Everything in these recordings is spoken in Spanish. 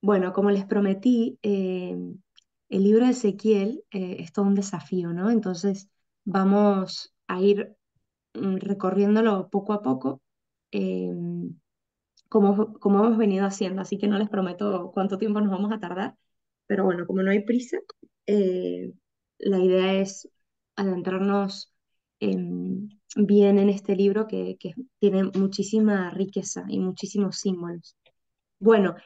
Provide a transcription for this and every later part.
Bueno, como les prometí, el libro de Ezequiel es todo un desafío, ¿no? Entonces vamos a ir recorriéndolo poco a poco, eh, como hemos venido haciendo, así que no les prometo cuánto tiempo nos vamos a tardar, pero bueno, como no hay prisa, eh, la idea es adentrarnos bien en este libro que tiene muchísima riqueza y muchísimos símbolos. Bueno,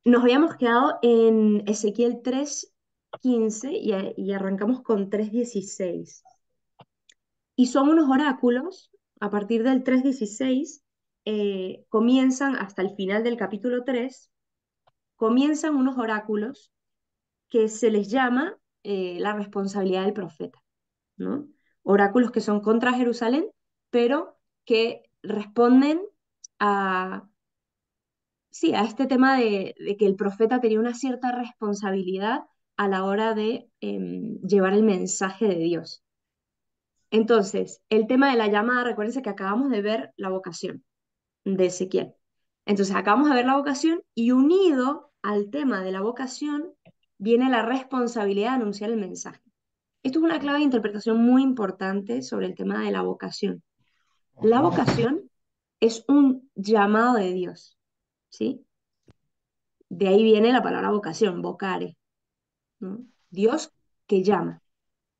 nos habíamos quedado en Ezequiel 3:15 y arrancamos con 3:16. Y son unos oráculos, a partir del 3:16, comienzan hasta el final del capítulo 3, comienzan unos oráculos que se les llama la responsabilidad del profeta, ¿no? Oráculos que son contra Jerusalén, pero que responden a, sí, a este tema de que el profeta tenía una cierta responsabilidad a la hora de llevar el mensaje de Dios. Entonces, el tema de la llamada, recuérdense que acabamos de ver la vocación de Ezequiel. Entonces, acabamos de ver la vocación y unido al tema de la vocación viene la responsabilidad de anunciar el mensaje. Esto es una clave de interpretación muy importante sobre el tema de la vocación. La vocación es un llamado de Dios, ¿sí? De ahí viene la palabra vocación, vocare, ¿no? Dios que llama.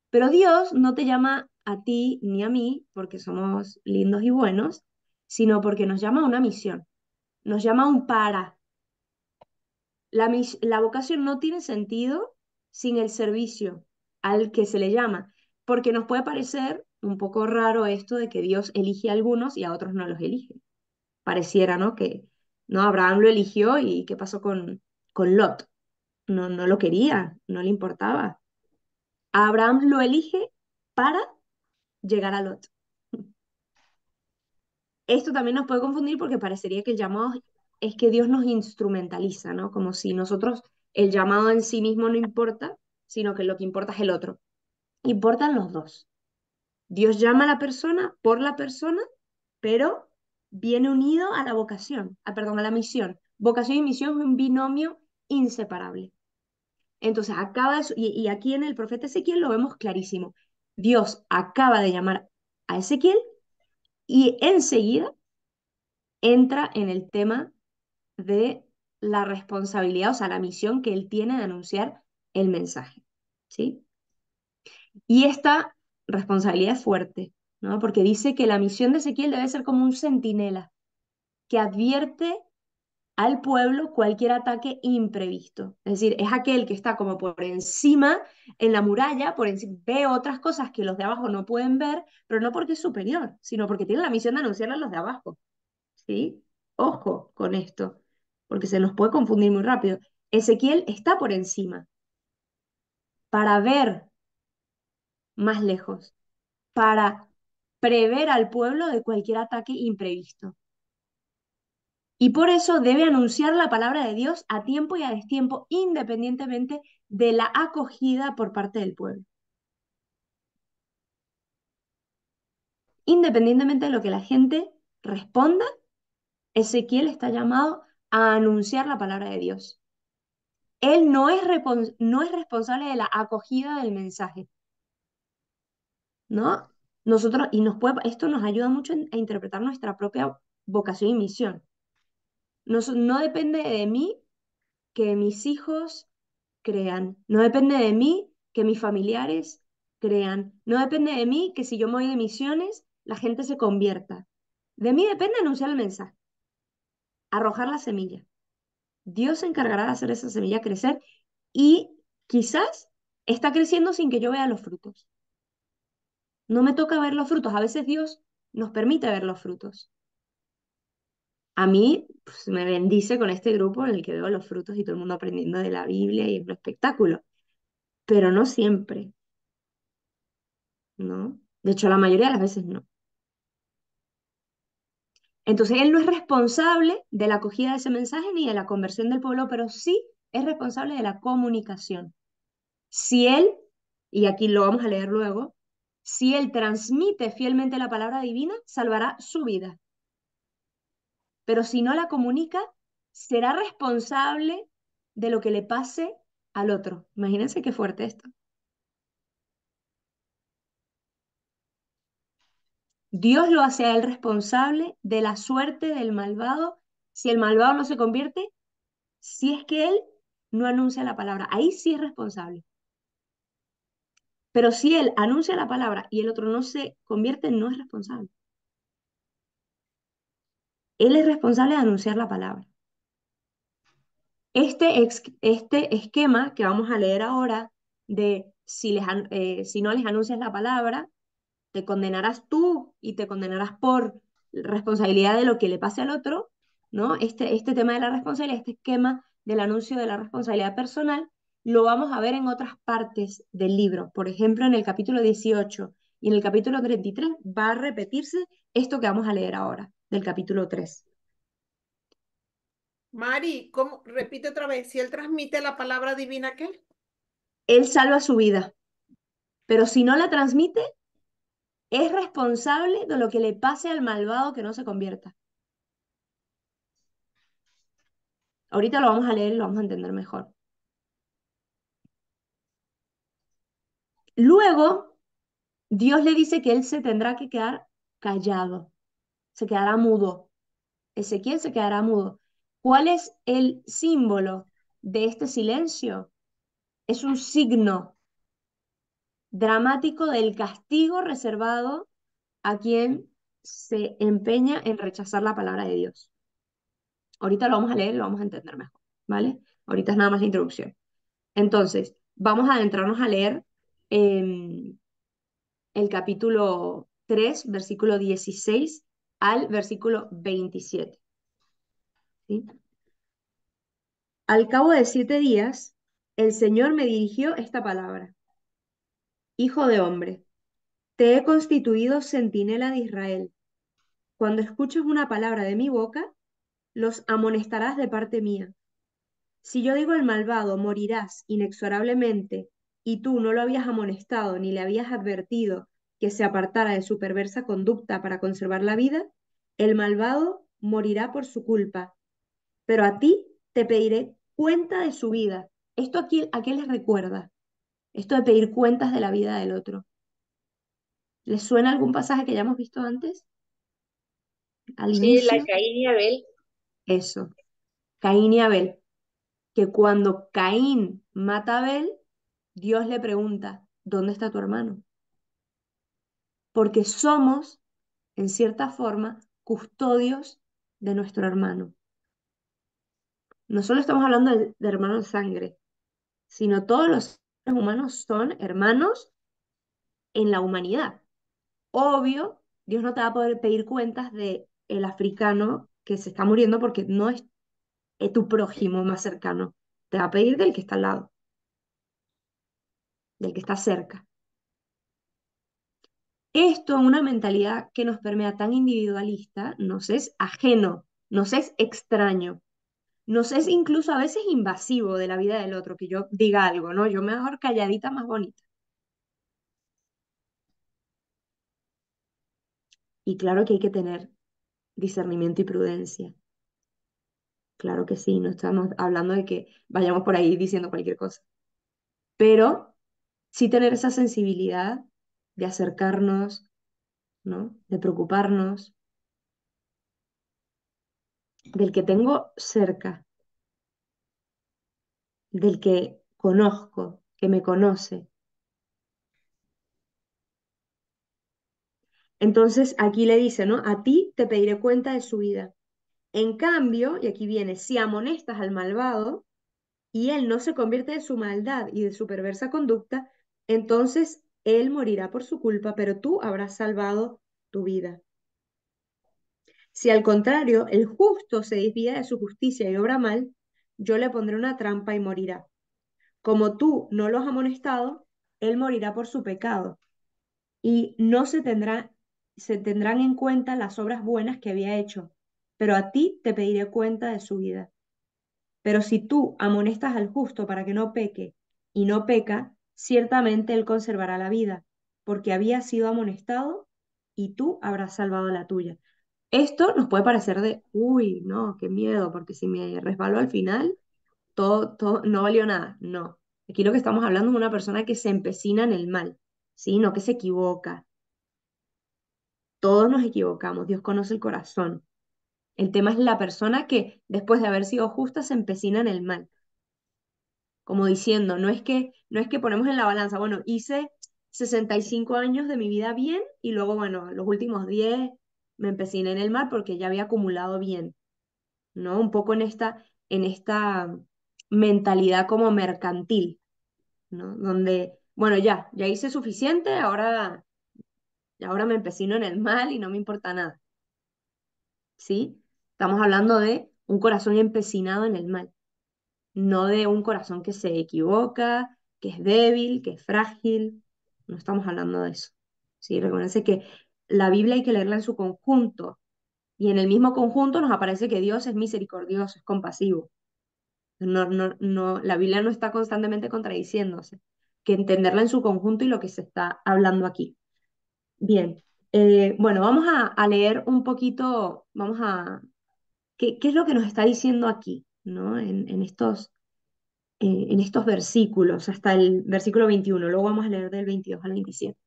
Pero Dios no te llama a ti ni a mí porque somos lindos y buenos, sino porque nos llama a una misión, nos llama a un para. La vocación no tiene sentido sin el servicio al que se le llama, porque nos puede parecer un poco raro esto de que Dios elige a algunos y a otros no los elige. Pareciera, ¿no? Que no, Abraham lo eligió y ¿qué pasó con Lot? No, no lo quería, no le importaba. A Abraham lo elige para llegar a Lot. Esto también nos puede confundir porque parecería que el llamado es que Dios nos instrumentaliza, ¿no? Como si nosotros, el llamado en sí mismo no importa, sino que lo que importa es el otro. Importan los dos. Dios llama a la persona por la persona, pero viene unido a la vocación, perdón, a la misión. Vocación y misión es un binomio inseparable. Entonces, y aquí en el profeta Ezequiel lo vemos clarísimo. Dios acaba de llamar a Ezequiel y enseguida entra en el tema de la responsabilidad, o sea, la misión que él tiene de anunciar el mensaje, ¿sí? Y esta responsabilidad es fuerte, ¿no? Porque dice que la misión de Ezequiel debe ser como un centinela que advierte al pueblo cualquier ataque imprevisto. Es decir, es aquel que está como por encima en la muralla, ve otras cosas que los de abajo no pueden ver, pero no porque es superior, sino porque tiene la misión de anunciarle a los de abajo. ¿Sí? Ojo con esto, porque se nos puede confundir muy rápido. Ezequiel está por encima para ver más lejos, para prever al pueblo de cualquier ataque imprevisto. Y por eso debe anunciar la palabra de Dios a tiempo y a destiempo, independientemente de la acogida por parte del pueblo. Independientemente de lo que la gente responda, Ezequiel está llamado a anunciar la palabra de Dios. Él no es responsable de la acogida del mensaje, ¿no? Nosotros, esto nos ayuda mucho a interpretar nuestra propia vocación y misión. No depende de mí que mis hijos crean, no depende de mí que mis familiares crean, no depende de mí que si yo me voy de misiones, la gente se convierta. De mí depende anunciar el mensaje, arrojar la semilla. Dios se encargará de hacer esa semilla crecer y quizás está creciendo sin que yo vea los frutos. No me toca ver los frutos. A veces Dios nos permite ver los frutos. A mí pues, me bendice con este grupo en el que veo los frutos y todo el mundo aprendiendo de la Biblia y es un espectáculo, pero no siempre, ¿no? De hecho, la mayoría de las veces no. Entonces, Él no es responsable de la acogida de ese mensaje ni de la conversión del pueblo, pero sí es responsable de la comunicación. Si Él, y aquí lo vamos a leer luego, si Él transmite fielmente la palabra divina, salvará su vida. Pero si no la comunica, será responsable de lo que le pase al otro. Imagínense qué fuerte esto. Dios lo hace a él responsable de la suerte del malvado si el malvado no se convierte, si es que él no anuncia la palabra. Ahí sí es responsable. Pero si él anuncia la palabra y el otro no se convierte, no es responsable. Él es responsable de anunciar la palabra. Este esquema que vamos a leer ahora de si no les anuncias la palabra, te condenarás tú y te condenarás por responsabilidad de lo que le pase al otro, ¿no? Este tema de la responsabilidad, este esquema del anuncio de la responsabilidad personal, lo vamos a ver en otras partes del libro. Por ejemplo, en el capítulo 18 y en el capítulo 33 va a repetirse esto que vamos a leer ahora, del capítulo 3. Mari, ¿cómo? Repite otra vez, si él transmite la palabra divina, ¿qué? Él salva su vida, pero si no la transmite, es responsable de lo que le pase al malvado que no se convierta. Ahorita lo vamos a leer y lo vamos a entender mejor. Luego, Dios le dice que él se tendrá que quedar callado, se quedará mudo. Ezequiel se quedará mudo. ¿Cuál es el símbolo de este silencio? Es un signo dramático del castigo reservado a quien se empeña en rechazar la palabra de Dios. Ahorita lo vamos a leer y lo vamos a entender mejor, ¿vale? Ahorita es nada más la introducción. Entonces, vamos a adentrarnos a leer eh, el capítulo 3 versículo 16 al versículo 27. ¿Sí? Al cabo de 7 días, el Señor me dirigió esta palabra. Hijo de hombre, te he constituido centinela de Israel. Cuando escuches una palabra de mi boca, los amonestarás de parte mía. Si yo digo al malvado, morirás inexorablemente, y tú no lo habías amonestado ni le habías advertido que se apartara de su perversa conducta para conservar la vida, el malvado morirá por su culpa, pero a ti te pediré cuenta de su vida. ¿Esto a qué les recuerda? Esto de pedir cuentas de la vida del otro. ¿Les suena algún pasaje que ya hemos visto antes? Al Sí, la inicio, Caín y Abel. eso, Caín y Abel, que cuando Caín mata a Abel, Dios le pregunta, ¿dónde está tu hermano? Porque somos, en cierta forma, custodios de nuestro hermano. No solo estamos hablando de hermanos de sangre, sino todos los seres humanos son hermanos en la humanidad. Obvio, Dios no te va a poder pedir cuentas de el africano que se está muriendo porque no es tu prójimo más cercano. Te va a pedir del que está al lado, del que está cerca. Esto, una mentalidad que nos permea tan individualista, nos es ajeno, nos es extraño, nos es incluso a veces invasivo de la vida del otro, que yo diga algo, ¿no? Yo mejor calladita más bonita. Y claro que hay que tener discernimiento y prudencia. Claro que sí, no estamos hablando de que vayamos por ahí diciendo cualquier cosa. Pero sí tener esa sensibilidad de acercarnos, ¿no? De preocuparnos del que tengo cerca, del que conozco, que me conoce. Entonces aquí le dice, ¿no? A ti te pediré cuenta de su vida. En cambio, y aquí viene, si amonestas al malvado y él no se convierte de su maldad y de su perversa conducta, entonces él morirá por su culpa, pero tú habrás salvado tu vida. Si al contrario el justo se desvía de su justicia y obra mal, yo le pondré una trampa y morirá. Como tú no lo has amonestado, él morirá por su pecado y no se tendrán en cuenta las obras buenas que había hecho, pero a ti te pediré cuenta de su vida. Pero si tú amonestas al justo para que no peque y no peca, ciertamente él conservará la vida, porque había sido amonestado y tú habrás salvado la tuya. Esto nos puede parecer de, uy, no, qué miedo, porque si me resbalo al final, todo, no valió nada. No. Aquí lo que estamos hablando es una persona que se empecina en el mal, ¿sí? No que se equivoca. Todos nos equivocamos, Dios conoce el corazón. El tema es la persona que después de haber sido justa se empecina en el mal, como diciendo, no es que ponemos en la balanza, bueno, hice 65 años de mi vida bien y luego, bueno, los últimos 10 me empeciné en el mal porque ya había acumulado bien, ¿no? Un poco en esta mentalidad como mercantil, ¿no? Donde, bueno, ya hice suficiente, ahora me empecino en el mal y no me importa nada, ¿sí? Estamos hablando de un corazón empecinado en el mal, no de un corazón que se equivoca, que es débil, que es frágil. No estamos hablando de eso. ¿Sí? Recuérdense que la Biblia hay que leerla en su conjunto y en el mismo conjunto nos aparece que Dios es misericordioso, es compasivo. No, la Biblia no está constantemente contradiciéndose, que entenderla en su conjunto y lo que se está hablando aquí. Bien, bueno, vamos a leer un poquito, ¿qué es lo que nos está diciendo aquí, ¿no? En estos versículos, hasta el versículo 21. Luego vamos a leer del 22 al 27.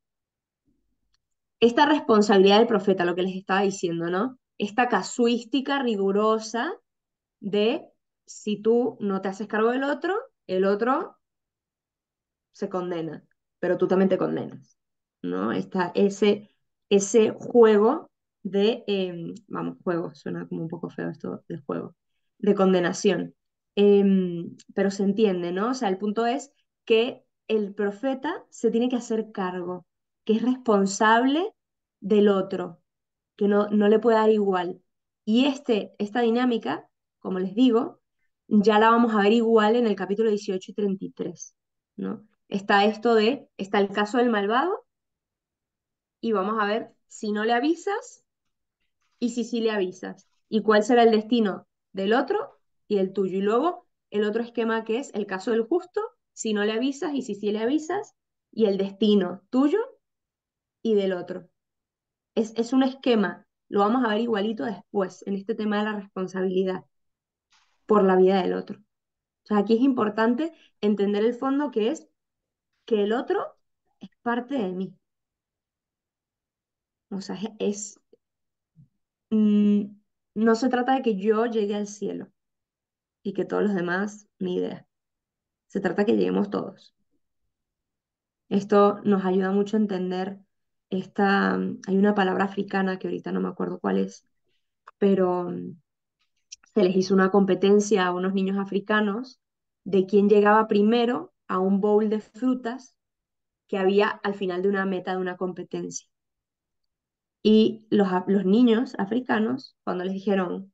Esta responsabilidad del profeta, lo que les estaba diciendo, ¿no? Esta casuística rigurosa de si tú no te haces cargo del otro, el otro se condena, pero tú también te condenas, ¿no? Está ese juego vamos, juego, suena como un poco feo esto de juego, de condenación. Pero se entiende, ¿no? O sea, el punto es que el profeta se tiene que hacer cargo, que es responsable del otro, que no le puede dar igual. Y esta dinámica, como les digo, ya la vamos a ver igual en el capítulo 18 y 33, ¿no? Está el caso del malvado y vamos a ver si no le avisas y si sí le avisas. Y cuál será el destino del otro y el tuyo. Y luego el otro esquema que es el caso del justo, si no le avisas y si sí le avisas, y el destino tuyo y del otro. Es un esquema, lo vamos a ver igualito después en este tema de la responsabilidad por la vida del otro. O sea, aquí es importante entender el fondo que es que el otro es parte de mí. O sea, mm, no se trata de que yo llegue al cielo y que todos los demás, ni idea. Se trata de que lleguemos todos. Esto nos ayuda mucho a entender hay una palabra africana que ahorita no me acuerdo cuál es, pero se les hizo una competencia a unos niños africanos de quién llegaba primero a un bowl de frutas que había al final de una meta de una competencia. Y los niños africanos, cuando les dijeron,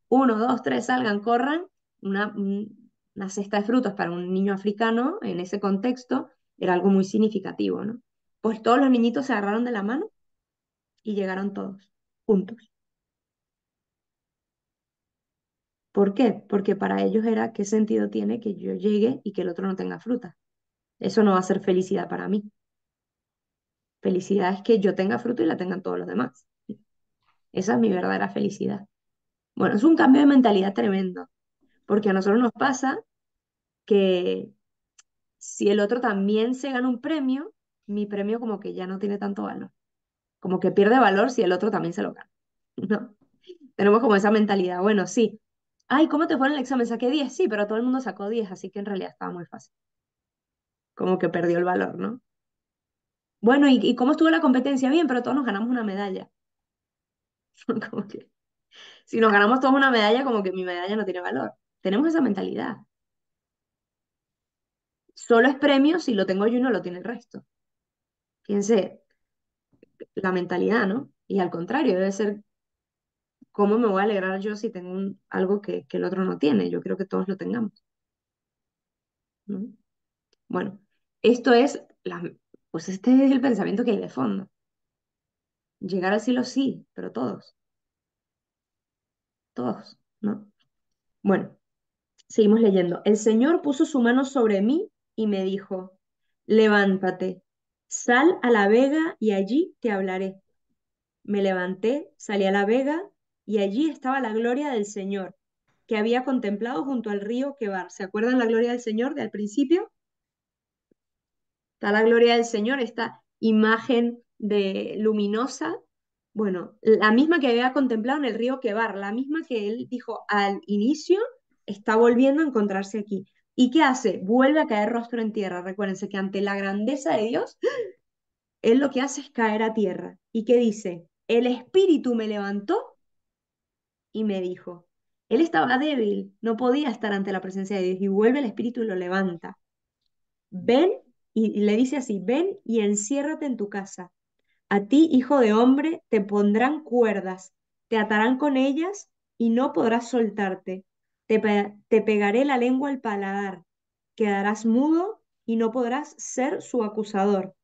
uno, dos, tres, salgan, corran, una cesta de frutas para un niño africano en ese contexto era algo muy significativo, ¿no? Pues todos los niñitos se agarraron de la mano y llegaron todos, juntos. ¿Por qué? Porque para ellos era qué sentido tiene que yo llegue y que el otro no tenga fruta. Eso no va a ser felicidad para mí. Felicidad es que yo tenga fruta y la tengan todos los demás. Esa es mi verdadera felicidad. Bueno, es un cambio de mentalidad tremendo, porque a nosotros nos pasa que si el otro también se gana un premio, mi premio como que ya no tiene tanto valor. Como que pierde valor si el otro también se lo gana. ¿No? Tenemos como esa mentalidad. Bueno, sí. Ay, ¿cómo te fue en el examen? Saqué 10, sí, pero todo el mundo sacó 10, así que en realidad estaba muy fácil. Como que perdió el valor, ¿no? Bueno, ¿y cómo estuvo la competencia? Bien, pero todos nos ganamos una medalla. Como que, si nos ganamos todos una medalla, como que mi medalla no tiene valor. Tenemos esa mentalidad. Solo es premio si lo tengo yo y no lo tiene el resto. Fíjense, la mentalidad, ¿no? Y al contrario, debe ser cómo me voy a alegrar yo si tengo algo que el otro no tiene. Yo creo que todos lo tengamos, ¿no? Bueno, esto es, pues este es el pensamiento que hay de fondo. Llegar al cielo sí, pero todos, ¿no? Bueno, seguimos leyendo. El Señor puso su mano sobre mí y me dijo, levántate, sal a la vega y allí te hablaré. Me levanté, salí a la vega y allí estaba la gloria del Señor. que había contemplado junto al río Quebar. ¿Se acuerdan la gloria del Señor del principio? Está la gloria del Señor, esta imagen de luminosa. Bueno, la misma que había contemplado en el río Quebar, la misma que él dijo al inicio, está volviendo a encontrarse aquí. ¿Y qué hace? Vuelve a caer rostro en tierra. Recuérdense que ante la grandeza de Dios, él lo que hace es caer a tierra. ¿Y qué dice? El Espíritu me levantó y me dijo. Él estaba débil, no podía estar ante la presencia de Dios y vuelve el Espíritu y lo levanta. Ven y le dice así, ven y enciérrate en tu casa. A ti, hijo de hombre, te pondrán cuerdas, te atarán con ellas y no podrás soltarte. Te pegaré la lengua al paladar, quedarás mudo y no podrás ser su acusador,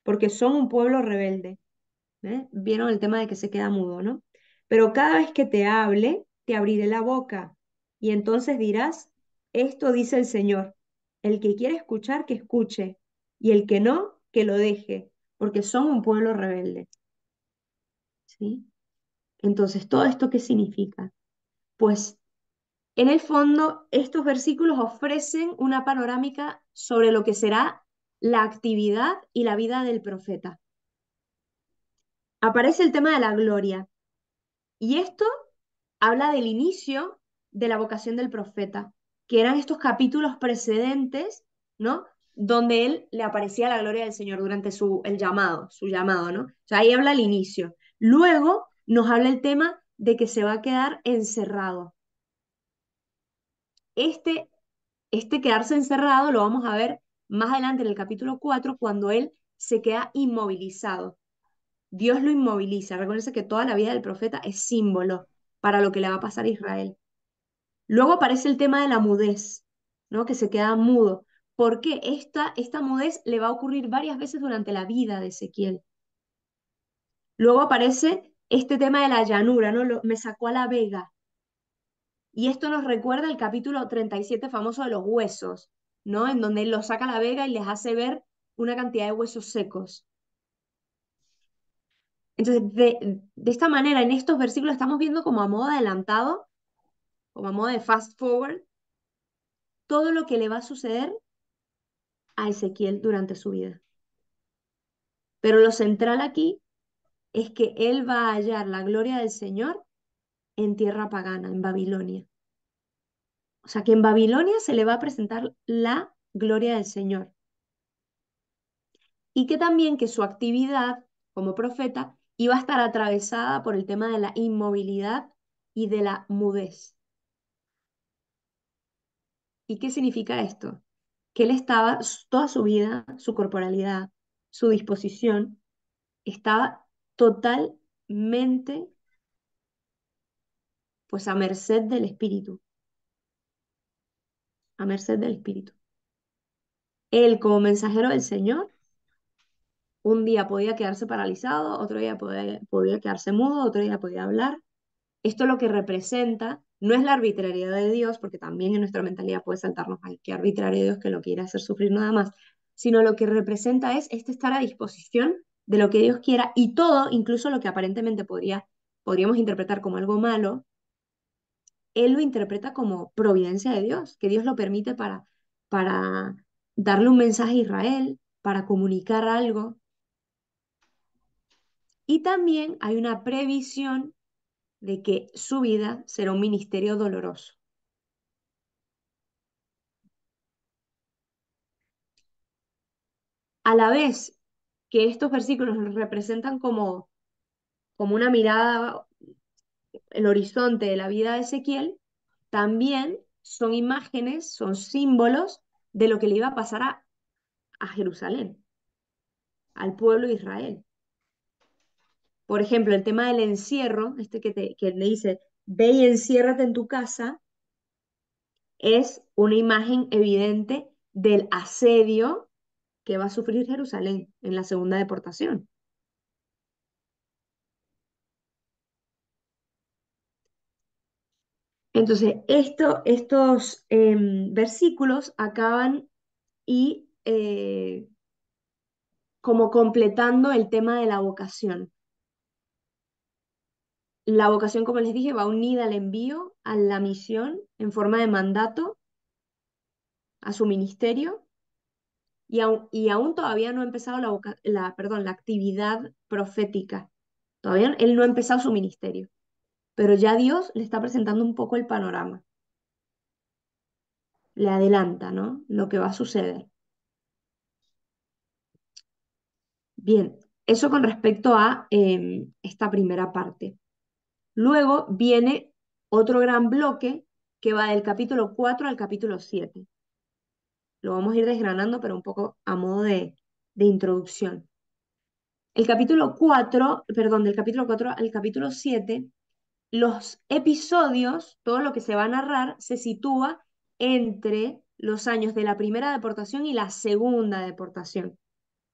porque son un pueblo rebelde. ¿Eh? Vieron el tema de que se queda mudo, ¿no? Pero cada vez que te hable, te abriré la boca y entonces dirás, esto dice el Señor. El que quiere escuchar, que escuche, y el que no, que lo deje, porque son un pueblo rebelde, ¿sí? Entonces, ¿todo esto qué significa? Pues, en el fondo, estos versículos ofrecen una panorámica sobre lo que será la actividad y la vida del profeta. Aparece el tema de la gloria, y esto habla del inicio de la vocación del profeta, que eran estos capítulos precedentes, ¿no? Donde él le aparecía la gloria del Señor durante su llamado, ¿no? O sea, ahí habla el inicio. Luego nos habla el tema de que se va a quedar encerrado. Este, este quedarse encerrado lo vamos a ver más adelante en el capítulo 4 cuando él se queda inmovilizado. Dios lo inmoviliza. Recuerden que toda la vida del profeta es símbolo para lo que le va a pasar a Israel. Luego aparece el tema de la mudez, ¿no? Que se queda mudo. ¿Por qué? Esta mudez le va a ocurrir varias veces durante la vida de Ezequiel. Luego aparece este tema de la llanura, ¿no? Me sacó a la vega. Y esto nos recuerda el capítulo 37 famoso de los huesos, ¿no? En donde él los saca a la vega y les hace ver una cantidad de huesos secos. Entonces, de esta manera, en estos versículos estamos viendo como a modo adelantado, como a modo de fast forward, todo lo que le va a suceder a Ezequiel durante su vida. Pero lo central aquí es que él va a hallar la gloria del Señor en tierra pagana, en Babilonia. O sea que en Babilonia se le va a presentar la gloria del Señor. Y que también que su actividad como profeta iba a estar atravesada por el tema de la inmovilidad y de la mudez. ¿Y qué significa esto? Que él estaba, toda su vida, su corporalidad, su disposición, estaba totalmente pues a merced del Espíritu, a merced del Espíritu. Él como mensajero del Señor, un día podía quedarse paralizado, otro día podía quedarse mudo, otro día podía hablar. Esto lo que representa no es la arbitrariedad de Dios, porque también en nuestra mentalidad puede saltarnos, ay, qué arbitrario Dios que lo quiere hacer sufrir nada más, sino lo que representa es este estar a disposición de lo que Dios quiera y todo, incluso lo que aparentemente podríamos interpretar como algo malo, él lo interpreta como providencia de Dios, que Dios lo permite para darle un mensaje a Israel, para comunicar algo. Y también hay una previsión de que su vida será un ministerio doloroso. A la vez que estos versículos nos representan como una mirada, el horizonte de la vida de Ezequiel, también son imágenes, son símbolos de lo que le iba a pasar a Jerusalén, al pueblo de Israel. Por ejemplo, el tema del encierro, que le dice, ve y enciérrate en tu casa, es una imagen evidente del asedio que va a sufrir Jerusalén en la segunda deportación. Entonces, estos versículos acaban y como completando el tema de la vocación. La vocación, como les dije, va unida al envío, a la misión, en forma de mandato, a su ministerio, y aún todavía no ha empezado perdón, la actividad profética. Todavía él no ha empezado su ministerio, pero ya Dios le está presentando un poco el panorama, le adelanta, ¿no? Lo que va a suceder. Bien, eso con respecto a esta primera parte. Luego viene otro gran bloque que va del capítulo 4 al capítulo 7. Lo vamos a ir desgranando, pero un poco a modo de introducción. El capítulo 4, perdón, del capítulo 4 al capítulo 7, los episodios, todo lo que se va a narrar, se sitúa entre los años de la primera deportación y la segunda deportación.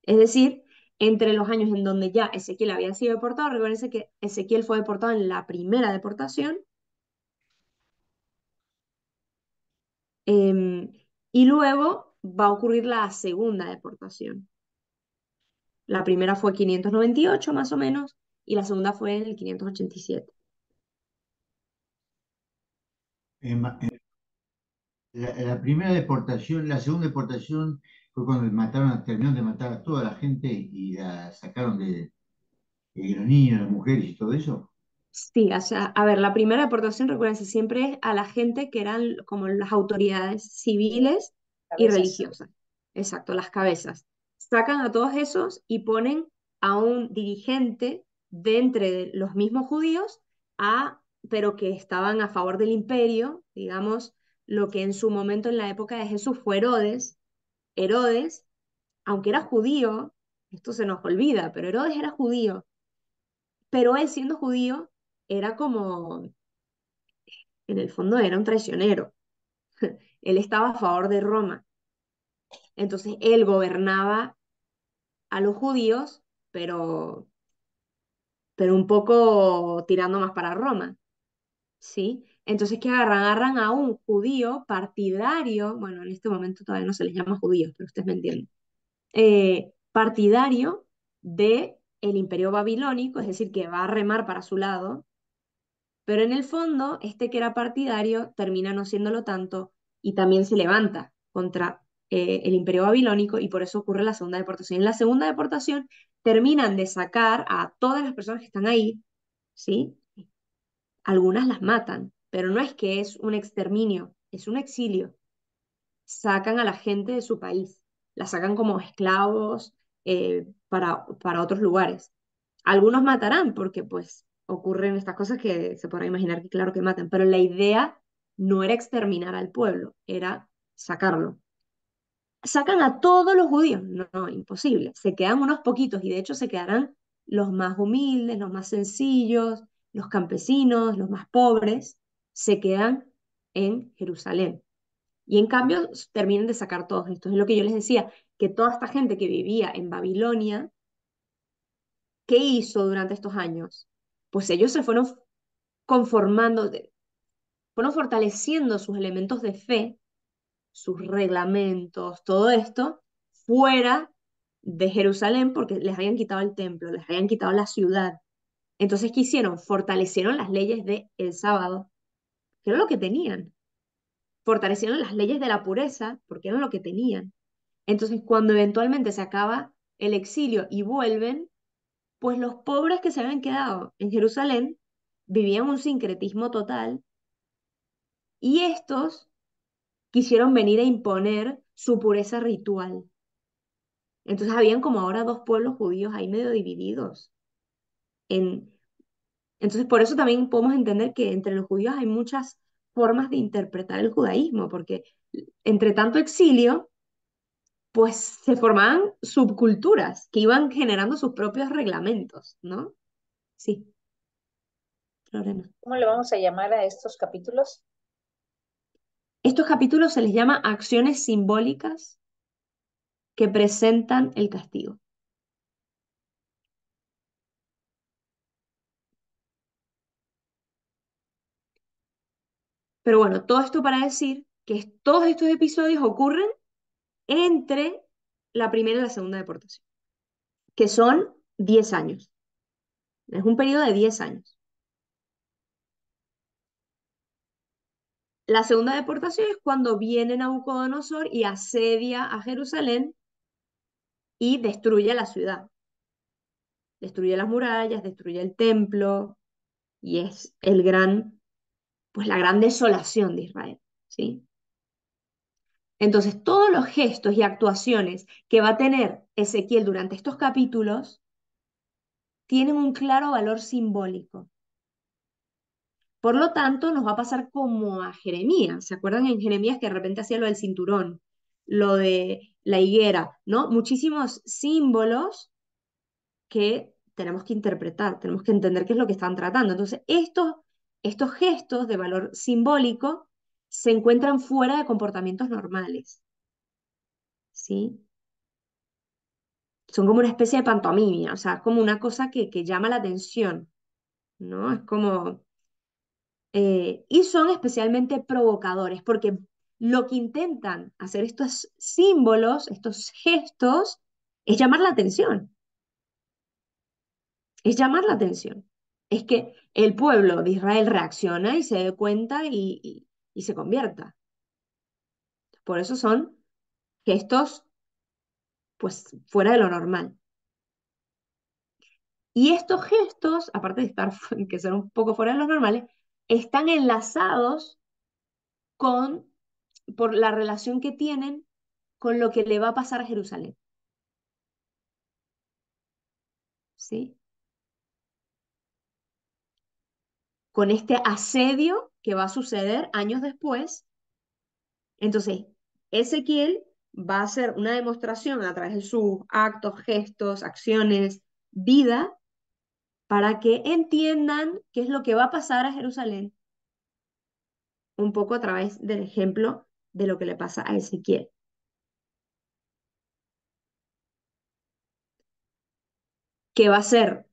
Es decir, entre los años en donde ya Ezequiel había sido deportado, recuerden que Ezequiel fue deportado en la primera deportación, y luego va a ocurrir la segunda deportación. La primera fue 598 más o menos, y la segunda fue en el 587. La primera deportación, la segunda deportación fue cuando terminaron de matar a toda la gente y la sacaron de los niños, las mujeres y todo eso. Sí, o sea, a ver, la primera deportación, recuérdense, siempre es a la gente que eran como las autoridades civiles y Cabezas. religiosas. Exacto, las cabezas. Sacan a todos esos y ponen a un dirigente de entre los mismos judíos, pero que estaban a favor del imperio, digamos, lo que en su momento en la época de Jesús fue Herodes. Herodes, aunque era judío, esto se nos olvida, pero Herodes era judío, pero él siendo judío era como, en el fondo era un traicionero. Él estaba a favor de Roma. Entonces él gobernaba a los judíos, pero, pero un poco tirando más para Roma, ¿sí? Entonces, ¿qué agarran? Agarran a un judío partidario, bueno, en este momento todavía no se les llama judíos, pero ustedes me entienden, partidario de el imperio babilónico, es decir, que va a remar para su lado. Pero en el fondo, este que era partidario termina no siéndolo tanto y también se levanta contra el imperio babilónico, y por eso ocurre la segunda deportación. En la segunda deportación terminan de sacar a todas las personas que están ahí, ¿sí? Algunas las matan, pero no es que es un exterminio, es un exilio. Sacan a la gente de su país, la sacan como esclavos para otros lugares. Algunos matarán porque pues ocurren estas cosas que se podrá imaginar que claro que matan, pero la idea no era exterminar al pueblo, era sacarlo. Sacan a todos los judíos, no, no, imposible. Se quedan unos poquitos y de hecho se quedarán los más humildes, los más sencillos, los campesinos, los más pobres, se quedan en Jerusalén. Y en cambio terminan de sacar todos estos. Es lo que yo les decía, que toda esta gente que vivía en Babilonia, ¿qué hizo durante estos años? Pues ellos se fueron conformando, fueron fortaleciendo sus elementos de fe, sus reglamentos, todo esto, fuera de Jerusalén porque les habían quitado el templo, les habían quitado la ciudad. Entonces, ¿qué hicieron? Fortalecieron las leyes del sábado, que era lo que tenían. Fortalecieron las leyes de la pureza, porque era lo que tenían. Entonces, cuando eventualmente se acaba el exilio y vuelven, pues los pobres que se habían quedado en Jerusalén vivían un sincretismo total, y estos quisieron venir a imponer su pureza ritual. Entonces habían como ahora dos pueblos judíos ahí medio divididos. En... Entonces por eso también podemos entender que entre los judíos hay muchas formas de interpretar el judaísmo, porque entre tanto exilio, pues se formaban subculturas que iban generando sus propios reglamentos, ¿no? Sí, Lorena. ¿Cómo le vamos a llamar a estos capítulos? Estos capítulos se les llama acciones simbólicas que presentan el castigo. Pero bueno, todo esto para decir que todos estos episodios ocurren entre la primera y la segunda deportación, que son 10 años. Es un periodo de 10 años. La segunda deportación es cuando viene Nabucodonosor y asedia a Jerusalén y destruye la ciudad. Destruye las murallas, destruye el templo y es pues la gran desolación de Israel, ¿sí? Entonces, todos los gestos y actuaciones que va a tener Ezequiel durante estos capítulos tienen un claro valor simbólico. Por lo tanto, nos va a pasar como a Jeremías. ¿Se acuerdan en Jeremías que de repente hacía lo del cinturón, lo de la higuera, ¿no? Muchísimos símbolos que tenemos que interpretar, tenemos que entender qué es lo que están tratando. Entonces, estos gestos de valor simbólico se encuentran fuera de comportamientos normales, ¿sí? Son como una especie de pantomimia, o sea, es como una cosa que llama la atención, ¿no? Es como... y son especialmente provocadores, porque lo que intentan hacer estos símbolos, estos gestos, es llamar la atención, es llamar la atención. Es que el pueblo de Israel reacciona y se dé cuenta y se convierta. Por eso son gestos, pues, fuera de lo normal. Y estos gestos, aparte de estar, que son un poco fuera de los normales, están enlazados con, por la relación que tienen con lo que le va a pasar a Jerusalén, ¿sí? Con este asedio que va a suceder años después. Entonces, Ezequiel va a hacer una demostración a través de sus actos, gestos, acciones, vida, para que entiendan qué es lo que va a pasar a Jerusalén, un poco a través del ejemplo de lo que le pasa a Ezequiel. ¿Qué va a ser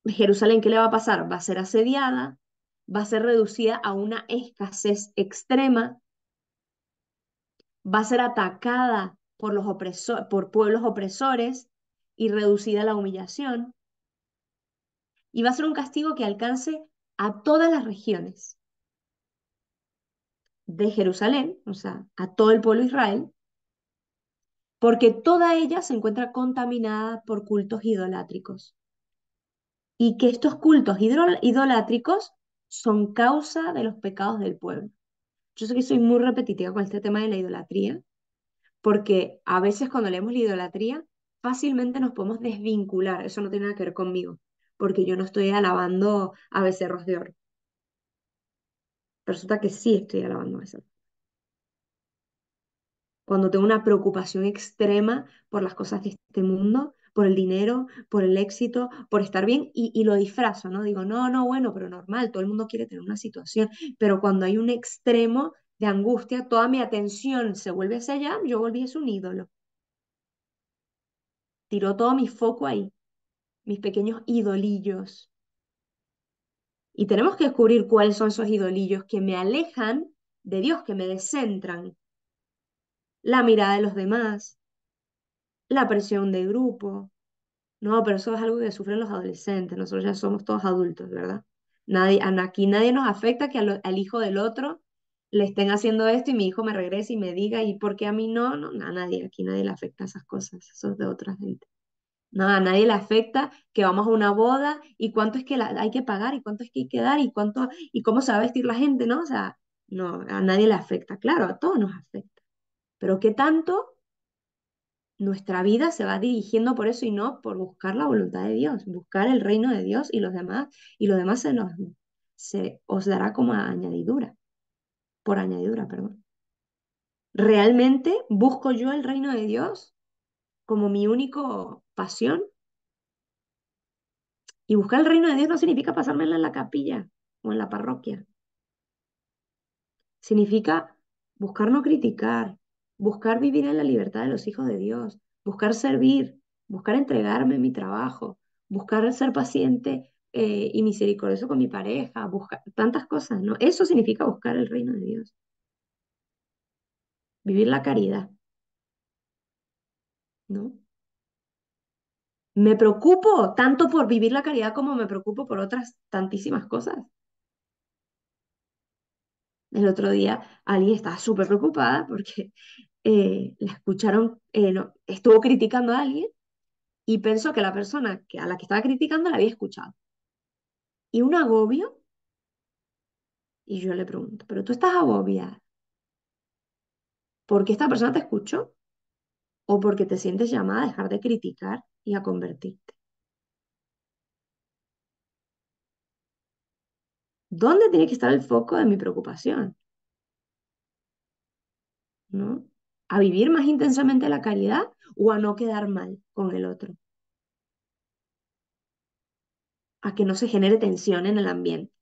Jerusalén? ¿Qué le va a pasar? Va a ser asediada, va a ser reducida a una escasez extrema, va a ser atacada por por pueblos opresores y reducida a la humillación, y va a ser un castigo que alcance a todas las regiones de Jerusalén, o sea, a todo el pueblo de Israel, porque toda ella se encuentra contaminada por cultos idolátricos, y que estos cultos idolátricos son causa de los pecados del pueblo. Yo sé que soy muy repetitiva con este tema de la idolatría, porque a veces cuando leemos la idolatría, fácilmente nos podemos desvincular, eso no tiene nada que ver conmigo, porque yo no estoy alabando a becerros de oro. Resulta que sí estoy alabando a becerros. Cuando tengo una preocupación extrema por las cosas de este mundo, por el dinero, por el éxito, por estar bien, y lo disfrazo, ¿no? Digo, no, no, bueno, pero normal, todo el mundo quiere tener una situación, pero cuando hay un extremo de angustia, toda mi atención se vuelve hacia allá, yo volví a ser un ídolo. Tiró todo mi foco ahí, mis pequeños idolillos. Y tenemos que descubrir cuáles son esos idolillos que me alejan de Dios, que me descentran. La mirada de los demás, la presión de grupo. No, pero eso es algo que sufren los adolescentes. Nosotros ya somos todos adultos, ¿verdad? Aquí nadie nos afecta que al hijo del otro le estén haciendo esto y mi hijo me regrese y me diga, ¿y por qué a mí no? No, a nadie, aquí nadie le afecta esas cosas. Eso es de otra gente. No, a nadie le afecta que vamos a una boda y cuánto es que hay que pagar y cuánto es que hay que dar y cuánto y cómo se va a vestir la gente, ¿no? O sea, no, a nadie le afecta. Claro, a todos nos afecta. Pero ¿qué tanto nuestra vida se va dirigiendo por eso y no por buscar la voluntad de Dios, buscar el reino de Dios y lo demás se os dará como añadidura, por añadidura, perdón. ¿Realmente busco yo el reino de Dios como mi único pasión? Y buscar el reino de Dios no significa pasármela en la capilla o en la parroquia. Significa buscar no criticar, buscar vivir en la libertad de los hijos de Dios, buscar servir, buscar entregarme en mi trabajo, buscar ser paciente y misericordioso con mi pareja, buscar tantas cosas, ¿no? Eso significa buscar el reino de Dios, vivir la caridad, ¿no? Me preocupo tanto por vivir la caridad como me preocupo por otras tantísimas cosas. El otro día alguien estaba súper preocupada porque la escucharon, no, estuvo criticando a alguien y pensó que la persona a la que estaba criticando la había escuchado. Y un agobio, y yo le pregunto, ¿pero tú estás agobiada porque esta persona te escuchó o porque te sientes llamada a dejar de criticar y a convertirte? ¿Dónde tiene que estar el foco de mi preocupación? ¿No? ¿A vivir más intensamente la caridad o a no quedar mal con el otro? A que no se genere tensión en el ambiente.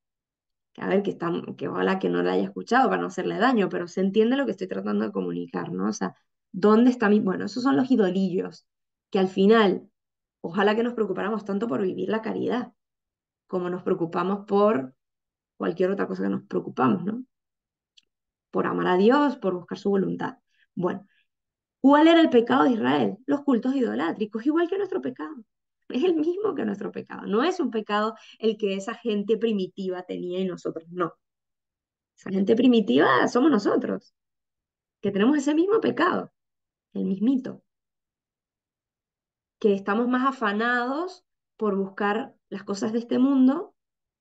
Que a ver, que ojalá que no la haya escuchado para no hacerle daño, pero se entiende lo que estoy tratando de comunicar, ¿no? O sea, ¿dónde está mi...? Bueno, esos son los idolillos, que al final, ojalá que nos preocupáramos tanto por vivir la caridad, como nos preocupamos por cualquier otra cosa que nos preocupamos, ¿no? Por amar a Dios, por buscar su voluntad. Bueno, ¿cuál era el pecado de Israel? Los cultos idolátricos, igual que nuestro pecado. Es el mismo que nuestro pecado. No es un pecado el que esa gente primitiva tenía y nosotros no. Esa gente primitiva somos nosotros, que tenemos ese mismo pecado, el mismito, que estamos más afanados por buscar las cosas de este mundo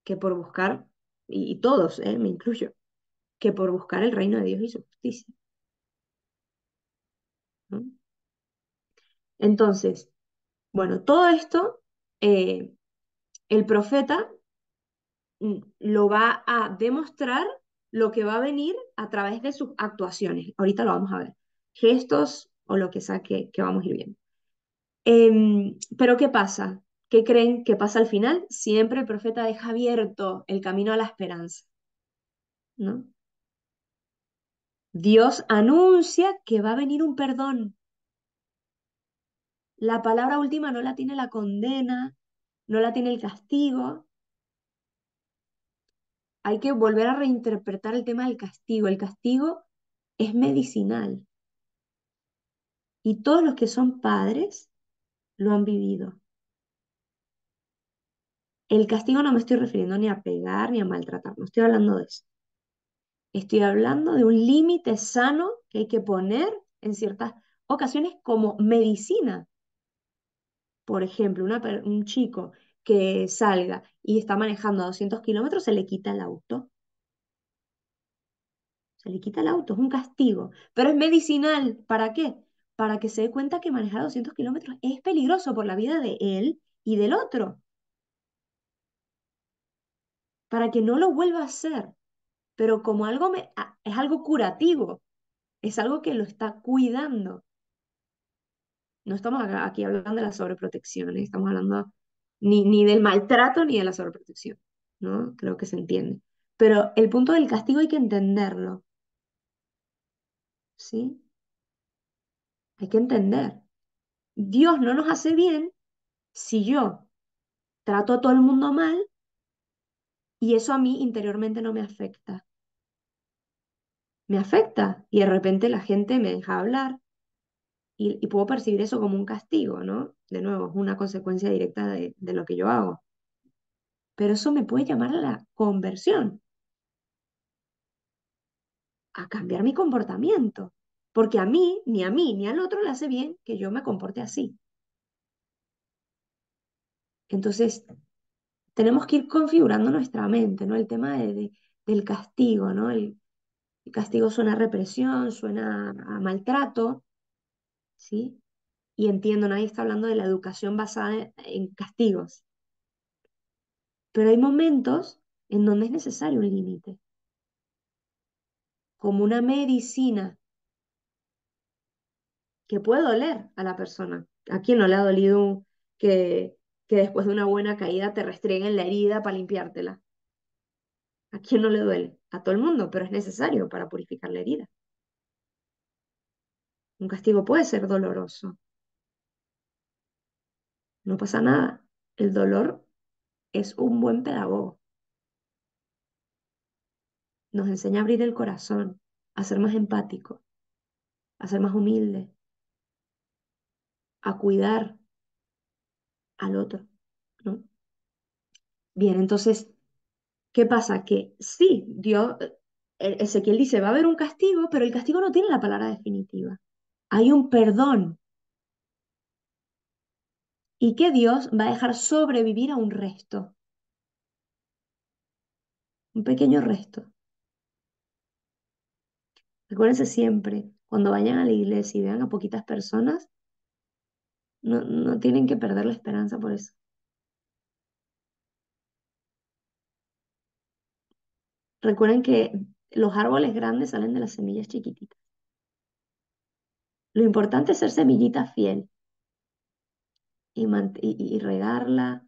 que por buscar, y todos, me incluyo, que por buscar el reino de Dios y su justicia, ¿no? Entonces, bueno, todo esto, eh, el profeta lo va a demostrar lo que va a venir a través de sus actuaciones. Ahorita lo vamos a ver. Gestos o lo que sea que vamos a ir viendo. Pero ¿qué pasa? ¿Qué creen que pasa al final? Siempre el profeta deja abierto el camino a la esperanza, ¿no? Dios anuncia que va a venir un perdón. La palabra última no la tiene la condena, no la tiene el castigo. Hay que volver a reinterpretar el tema del castigo. El castigo es medicinal y todos los que son padres lo han vivido. El castigo no me estoy refiriendo ni a pegar ni a maltratar, no estoy hablando de eso. Estoy hablando de un límite sano que hay que poner en ciertas ocasiones como medicina. Por ejemplo, un chico que salga y está manejando a 200 kilómetros, se le quita el auto. Se le quita el auto, es un castigo. Pero es medicinal. ¿Para qué? Para que se dé cuenta que manejar a 200 kilómetros es peligroso por la vida de él y del otro. Para que no lo vuelva a hacer. Pero como es algo curativo, es algo que lo está cuidando. No estamos aquí hablando de la sobreprotección, estamos hablando ni del maltrato ni de la sobreprotección, ¿no? Creo que se entiende. Pero el punto del castigo hay que entenderlo, ¿sí? Hay que entender. Dios no nos hace bien si yo trato a todo el mundo mal y eso a mí interiormente no me afecta. Me afecta y de repente la gente me deja hablar y puedo percibir eso como un castigo, ¿no? De nuevo, es una consecuencia directa de lo que yo hago. Pero eso me puede llamar a la conversión, a cambiar mi comportamiento, porque a mí, ni al otro le hace bien que yo me comporte así. Entonces, tenemos que ir configurando nuestra mente, ¿no? El tema del castigo, ¿no? El castigo suena a represión, suena a maltrato, ¿sí? Y entiendo, nadie está hablando de la educación basada en castigos, pero hay momentos en donde es necesario un límite, como una medicina que puede doler a la persona. ¿A quién no le ha dolido que, que después de una buena caída te restreguen la herida para limpiártela? ¿A quién no le duele? A todo el mundo, pero es necesario para purificar la herida. Un castigo puede ser doloroso, no pasa nada. El dolor es un buen pedagogo. Nos enseña a abrir el corazón, a ser más empático, a ser más humilde, a cuidar al otro, ¿no? Bien, entonces, ¿qué pasa? Que sí, Dios, Ezequiel dice, va a haber un castigo, pero el castigo no tiene la palabra definitiva. Hay un perdón y que Dios va a dejar sobrevivir a un resto, un pequeño resto. Recuérdense siempre, cuando vayan a la iglesia y vean a poquitas personas, no tienen que perder la esperanza por eso. Recuerden que los árboles grandes salen de las semillas chiquititas. Lo importante es ser semillita fiel y regarla,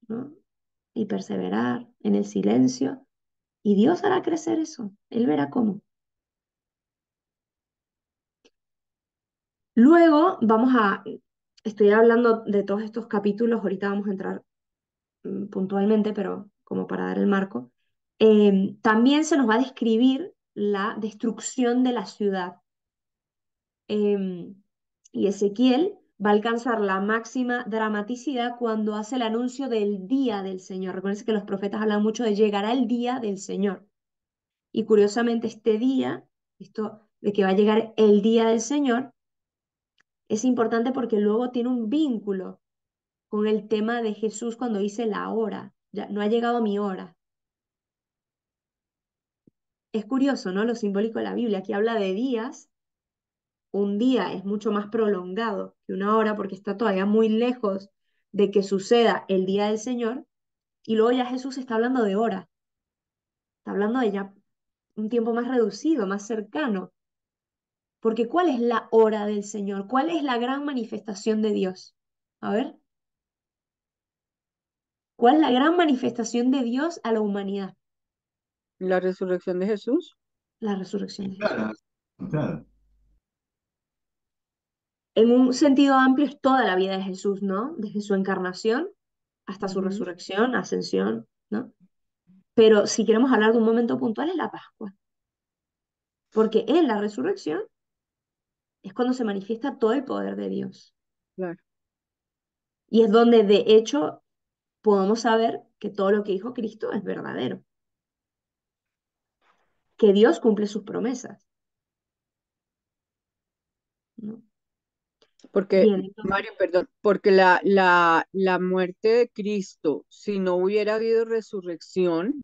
¿no? Y perseverar en el silencio. Y Dios hará crecer eso. Él verá cómo. Luego estoy hablando de todos estos capítulos, ahorita vamos a entrar puntualmente, pero como para dar el marco. También se nos va a describir la destrucción de la ciudad. Y Ezequiel va a alcanzar la máxima dramaticidad cuando hace el anuncio del día del Señor. Recuerden que los profetas hablan mucho de llegará el día del Señor. Y curiosamente este día, esto de que va a llegar el día del Señor, es importante porque luego tiene un vínculo con el tema de Jesús cuando dice la hora. Ya no ha llegado mi hora. Es curioso, ¿no? Lo simbólico de la Biblia. Aquí habla de días. Un día es mucho más prolongado que una hora porque está todavía muy lejos de que suceda el día del Señor. Y luego ya Jesús está hablando de hora. Está hablando de ya un tiempo más reducido, más cercano. Porque ¿cuál es la hora del Señor? ¿Cuál es la gran manifestación de Dios? A ver, ¿cuál es la gran manifestación de Dios a la humanidad? La resurrección de Jesús. La resurrección de Jesús. Claro, claro. En un sentido amplio es toda la vida de Jesús, ¿no? Desde su encarnación hasta su Ujú. resurrección, ascensión, ¿no? Pero si queremos hablar de un momento puntual es la Pascua, porque en la resurrección es cuando se manifiesta todo el poder de Dios. Claro. Y es donde de hecho podemos saber que todo lo que dijo Cristo es verdadero, que Dios cumple sus promesas, ¿no? Porque, Bien, entonces, Mario, perdón, porque la muerte de Cristo, si no hubiera habido resurrección,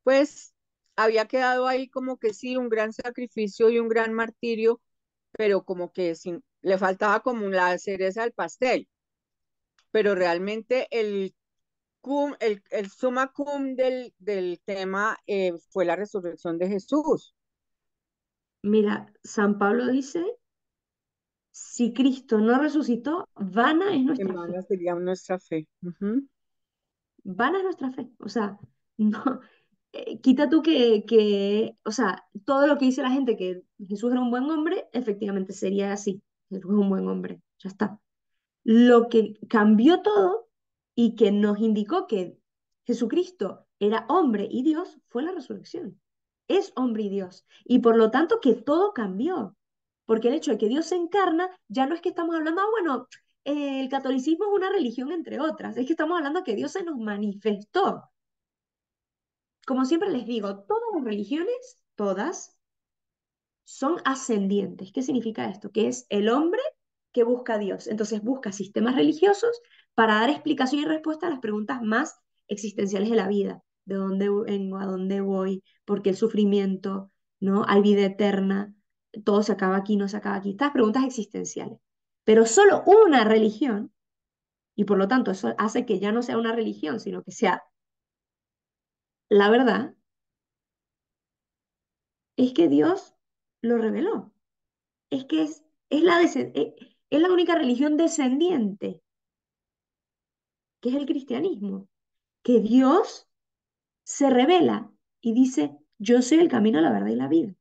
pues había quedado ahí como que sí, un gran sacrificio y un gran martirio, pero como que le faltaba como la cereza al pastel. Pero realmente el summa cum del tema fue la resurrección de Jesús. mira, San Pablo dice, si Cristo no resucitó, vana es En nuestra fe. vano sería nuestra fe. Ujú. Vana es nuestra fe. O sea, no, quita tú o sea, todo lo que dice la gente que Jesús era un buen hombre, efectivamente sería así. Jesús es un buen hombre, ya está. Lo que cambió todo y que nos indicó que Jesucristo era hombre y Dios fue la resurrección. Es hombre y Dios. Y por lo tanto que todo cambió. Porque el hecho de que Dios se encarna, ya no es que estamos hablando, bueno, el catolicismo es una religión entre otras, es que estamos hablando de que Dios se nos manifestó. Como siempre les digo, todas las religiones, todas, son ascendientes. ¿Qué significa esto? Que es el hombre que busca a Dios. Entonces busca sistemas religiosos para dar explicación y respuesta a las preguntas más existenciales de la vida. ¿De dónde vengo? ¿A dónde voy? ¿Por qué el sufrimiento? ¿No? ¿Hay vida eterna? ¿Todo se acaba aquí? ¿No se acaba aquí? Estas preguntas existenciales. Pero solo una religión, y por lo tanto eso hace que ya no sea una religión, sino que sea la verdad, es que Dios lo reveló. Es que es la única religión descendiente, que es el cristianismo, que Dios se revela y dice, yo soy el camino, la verdad y la vida.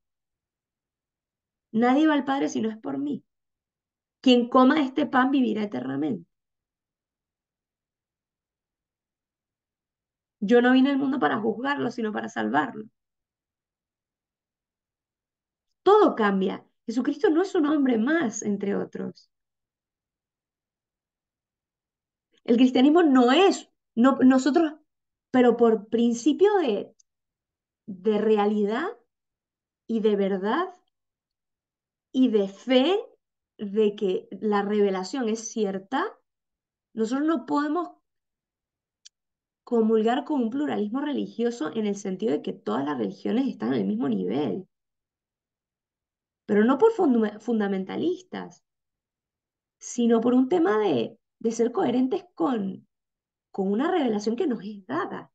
Nadie va al Padre si no es por mí. Quien coma este pan vivirá eternamente. Yo no vine al mundo para juzgarlo, sino para salvarlo. Todo cambia. Jesucristo no es un hombre más, entre otros. El cristianismo no es, no, nosotros, pero por principio de realidad y de verdad y de fe de que la revelación es cierta, nosotros no podemos comulgar con un pluralismo religioso en el sentido de que todas las religiones están al mismo nivel, pero no por fundamentalistas, sino por un tema de ser coherentes con una revelación que nos es dada.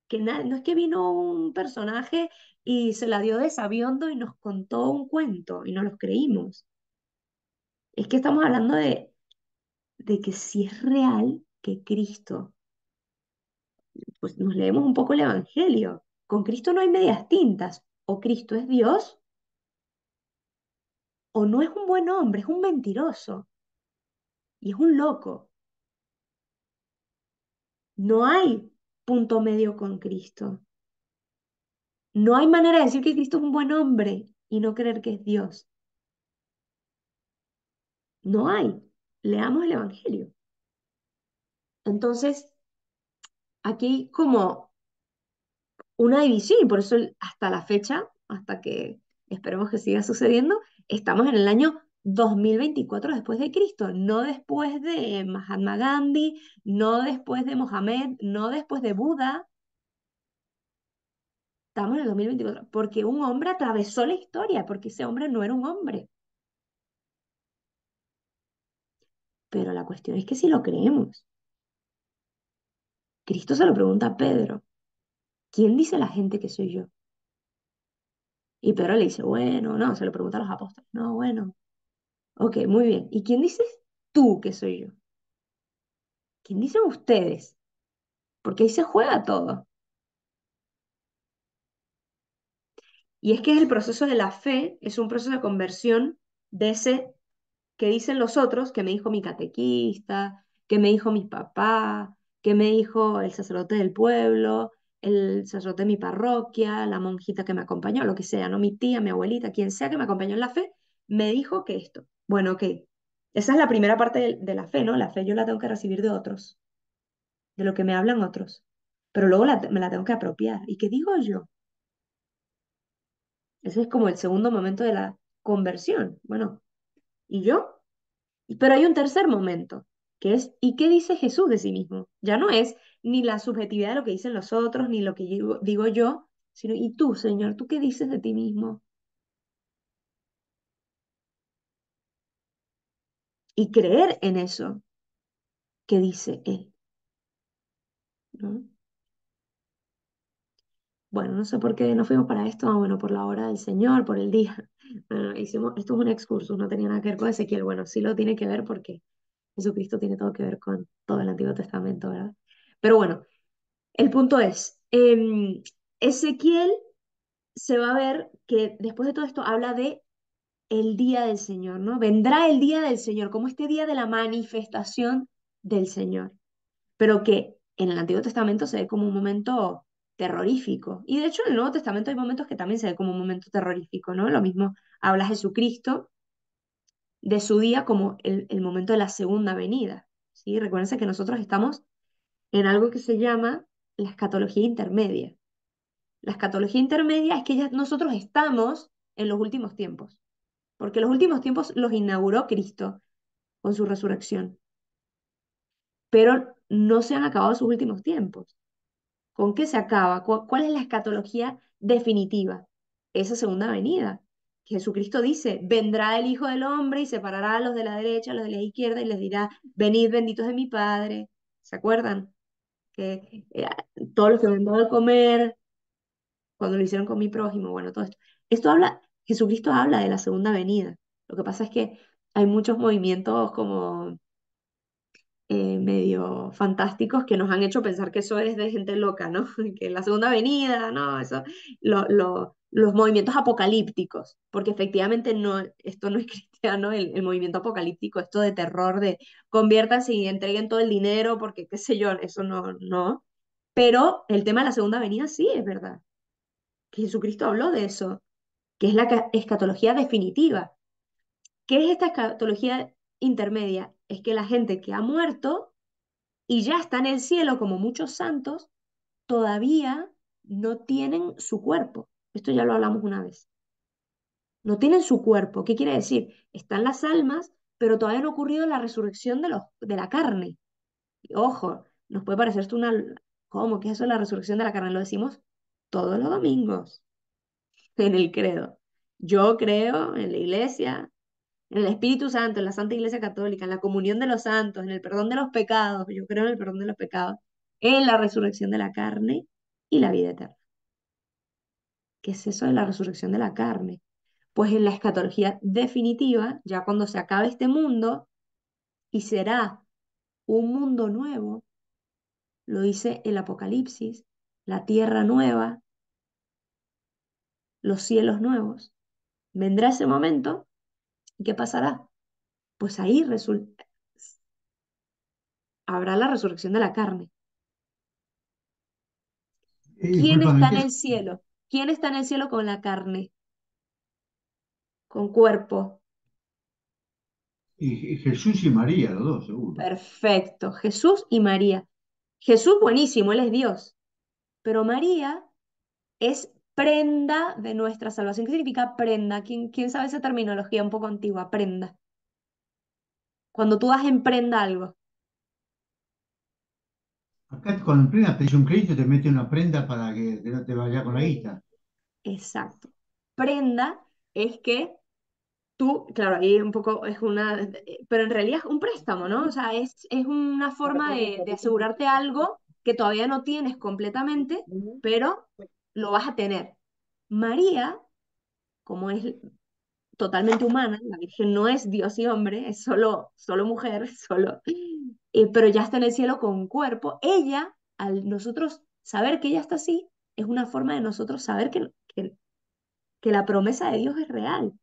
Que no es que vino un personaje y se la dio de sabiondo y nos contó un cuento y no los creímos. Es que estamos hablando de que si es real que Cristo, pues nos leemos un poco el Evangelio. Con Cristo no hay medias tintas. O Cristo es Dios o no es un buen hombre, es un mentiroso y es un loco. No hay punto medio con Cristo. No hay manera de decir que Cristo es un buen hombre y no creer que es Dios. No hay. Leamos el Evangelio. Entonces, aquí hay como una división y por eso hasta la fecha, hasta que esperemos que siga sucediendo, estamos en el año 2024 después de Cristo, no después de Mahatma Gandhi, no después de Mohammed, no después de Buda, estamos en el 2024 porque un hombre atravesó la historia, porque ese hombre no era un hombre. Pero la cuestión es que si lo creemos, Cristo se lo pregunta a Pedro, ¿quién dice la gente que soy yo? Y Pedro le dice, bueno, no, se lo pregunta a los apóstoles, no, bueno, ok, muy bien. ¿Y quién dices tú que soy yo? ¿Quién dicen ustedes? Porque ahí se juega todo. Y es que el proceso de la fe es un proceso de conversión de ese que dicen los otros, que me dijo mi catequista, que me dijo mi papá, que me dijo el sacerdote del pueblo, el sacerdote de mi parroquia, la monjita que me acompañó, lo que sea, ¿no? Mi tía, mi abuelita, quien sea que me acompañó en la fe, me dijo que esto. Bueno, ok. Esa es la primera parte de la fe, ¿no? La fe yo la tengo que recibir de otros, de lo que me hablan otros. Pero luego me la tengo que apropiar. ¿Y qué digo yo? Ese es como el segundo momento de la conversión. Bueno, ¿y yo? Pero hay un tercer momento, que es, ¿y qué dice Jesús de sí mismo? Ya no es ni la subjetividad de lo que dicen los otros, ni lo que digo yo, sino, ¿y tú, Señor, tú qué dices de ti mismo? Y creer en eso que dice Él, ¿no? Bueno, no sé por qué nos fuimos para esto, bueno, por la hora del Señor, por el día. Bueno, esto es un excursus, no tenía nada que ver con Ezequiel. Bueno, sí lo tiene que ver porque Jesucristo tiene todo que ver con todo el Antiguo Testamento, ¿verdad? Pero bueno, el punto es, Ezequiel se va a ver que después de todo esto habla de el día del Señor, ¿no? Vendrá el día del Señor, como este día de la manifestación del Señor, pero que en el Antiguo Testamento se ve como un momento terrorífico. Y de hecho en el Nuevo Testamento hay momentos que también se ve como un momento terrorífico, ¿no? Lo mismo habla Jesucristo de su día como el momento de la segunda venida, ¿sí? Recuérdense que nosotros estamos en algo que se llama la escatología intermedia. La escatología intermedia es que ya nosotros estamos en los últimos tiempos, porque los últimos tiempos los inauguró Cristo con su resurrección, pero no se han acabado sus últimos tiempos. ¿Con qué se acaba? ¿Cuál es la escatología definitiva? Esa segunda venida. Jesucristo dice, vendrá el Hijo del Hombre y separará a los de la derecha, a los de la izquierda y les dirá, venid benditos de mi Padre. ¿Se acuerdan? Que todos los que me han dado de comer, cuando lo hicieron con mi prójimo, bueno, todo esto. Jesucristo habla de la segunda venida. Lo que pasa es que hay muchos movimientos como medio fantásticos que nos han hecho pensar que eso es de gente loca, ¿no? Que la segunda venida, no, eso, los movimientos apocalípticos, porque efectivamente no, esto no es cristiano, el movimiento apocalíptico, esto de terror, de conviértanse y entreguen todo el dinero, porque qué sé yo, eso no, no. Pero el tema de la segunda venida sí es verdad, que Jesucristo habló de eso, que es la escatología definitiva. ¿Qué es esta escatología intermedia? Es que la gente que ha muerto y ya está en el cielo como muchos santos, todavía no tienen su cuerpo. Esto ya lo hablamos una vez. No tienen su cuerpo. ¿Qué quiere decir? Están las almas, pero todavía no ha ocurrido la resurrección de la carne. Y ojo, nos puede parecer esto una... ¿Cómo? ¿Qué es eso de la resurrección de la carne? Lo decimos todos los domingos en el credo. Yo creo en la iglesia, en el Espíritu Santo, en la Santa Iglesia Católica, en la comunión de los santos, en el perdón de los pecados. Yo creo en el perdón de los pecados, en la resurrección de la carne y la vida eterna. ¿Qué es eso de la resurrección de la carne? Pues en la escatología definitiva, ya cuando se acabe este mundo y será un mundo nuevo, lo dice el Apocalipsis, la tierra nueva, los cielos nuevos. Vendrá ese momento y ¿qué pasará? Pues ahí habrá la resurrección de la carne. ¿Quién Discúlpame, está en ¿qué es? el cielo? ¿Quién está en el cielo con la carne, con cuerpo? Y Jesús y María, los dos, seguro. Perfecto. Jesús y María. Jesús, buenísimo, él es Dios. Pero María es prenda de nuestra salvación. ¿Qué significa prenda? ¿Quién sabe esa terminología un poco antigua? Prenda. Cuando tú das en prenda algo. Acá cuando en plena pedís un crédito te mete una prenda para que no te vaya con la guita. Exacto. Prenda es que tú, claro, ahí un poco es una, pero en realidad es un préstamo, ¿no? O sea, es una forma de asegurarte algo que todavía no tienes completamente, pero lo vas a tener. María, como es totalmente humana, la Virgen no es Dios y hombre, es solo mujer, solo, pero ya está en el cielo con un cuerpo. Ella, al nosotros saber que ella está así, es una forma de nosotros saber que la promesa de Dios es real.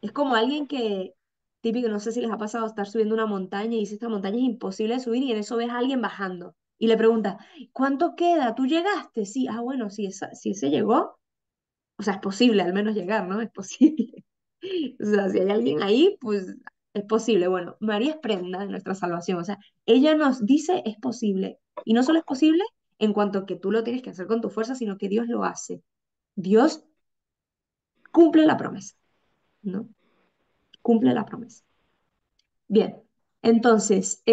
Es como alguien que, típico, no sé si les ha pasado estar subiendo una montaña y dice, esta montaña es imposible de subir y en eso ves a alguien bajando. Y le pregunta, ¿cuánto queda? ¿Tú llegaste? Sí, ah, bueno, si ese llegó, o sea, es posible al menos llegar, ¿no? Es posible. O sea, si hay alguien ahí, pues es posible. Bueno, María es prenda de nuestra salvación. O sea, ella nos dice es posible. Y no solo es posible en cuanto que tú lo tienes que hacer con tu fuerza, sino que Dios lo hace. Dios cumple la promesa, ¿no? Cumple la promesa. Bien, entonces,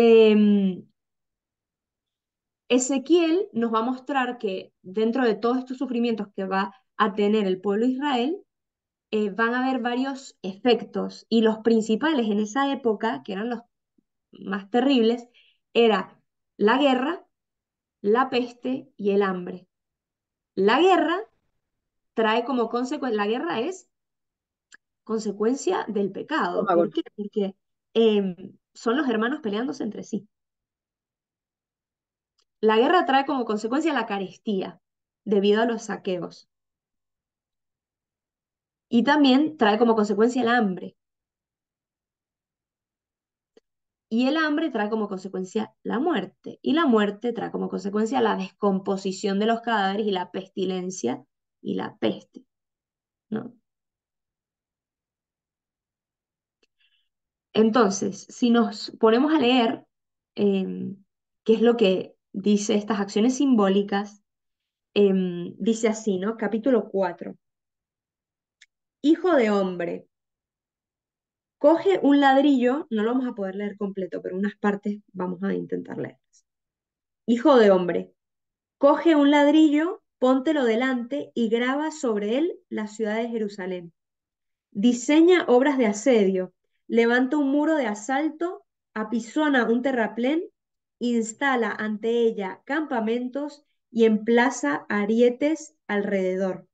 Ezequiel nos va a mostrar que dentro de todos estos sufrimientos que va a tener el pueblo de Israel, van a haber varios efectos y los principales en esa época, que eran los más terribles, era la guerra, la peste y el hambre. La guerra trae como consecuencia, la guerra es consecuencia del pecado. Estómago. ¿Por qué? Porque son los hermanos peleándose entre sí. La guerra trae como consecuencia la carestía debido a los saqueos. Y también trae como consecuencia el hambre. Y el hambre trae como consecuencia la muerte. Y la muerte trae como consecuencia la descomposición de los cadáveres y la pestilencia y la peste, ¿no? Entonces, si nos ponemos a leer qué es lo que dice estas acciones simbólicas, dice así, ¿no? Capítulo 4. Hijo de hombre, coge un ladrillo, no lo vamos a poder leer completo, pero unas partes vamos a intentar leer. Hijo de hombre, coge un ladrillo, póntelo delante y graba sobre él la ciudad de Jerusalén. Diseña obras de asedio, levanta un muro de asalto, apisona un terraplén, instala ante ella campamentos y emplaza arietes alrededor.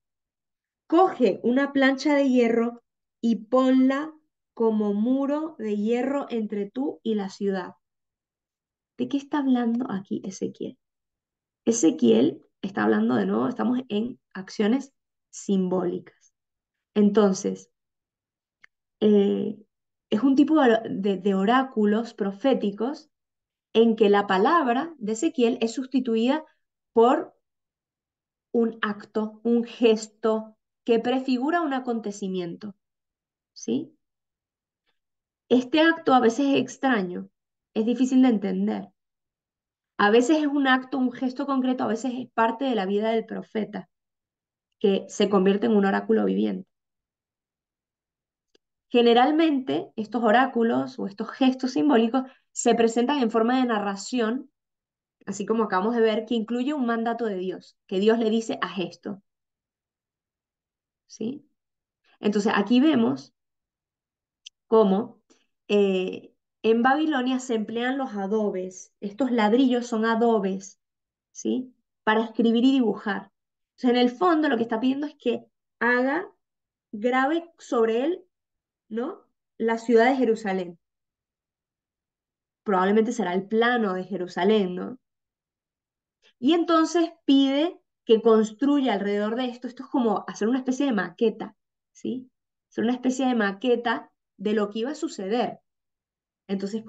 Coge una plancha de hierro y ponla como muro de hierro entre tú y la ciudad. ¿De qué está hablando aquí Ezequiel? Ezequiel está hablando de nuevo, estamos en acciones simbólicas. Entonces, eh, es un tipo de oráculos proféticos en que la palabra de Ezequiel es sustituida por un acto, un gesto que prefigura un acontecimiento, ¿sí? Este acto a veces es extraño, es difícil de entender. A veces es un acto, un gesto concreto, a veces es parte de la vida del profeta, que se convierte en un oráculo viviente. Generalmente, estos oráculos o estos gestos simbólicos se presentan en forma de narración, así como acabamos de ver, que incluye un mandato de Dios, que Dios le dice haz esto, ¿sí? Entonces, aquí vemos cómo en Babilonia se emplean los adobes. Estos ladrillos son adobes, ¿sí? Para escribir y dibujar. Entonces, en el fondo, lo que está pidiendo es que haga, grabe sobre él, ¿no? La ciudad de Jerusalén. Probablemente será el plano de Jerusalén, ¿no? Y entonces pide que construya alrededor de esto. Esto es como hacer una especie de maqueta, ¿sí? Hacer una especie de maqueta de lo que iba a suceder. Entonces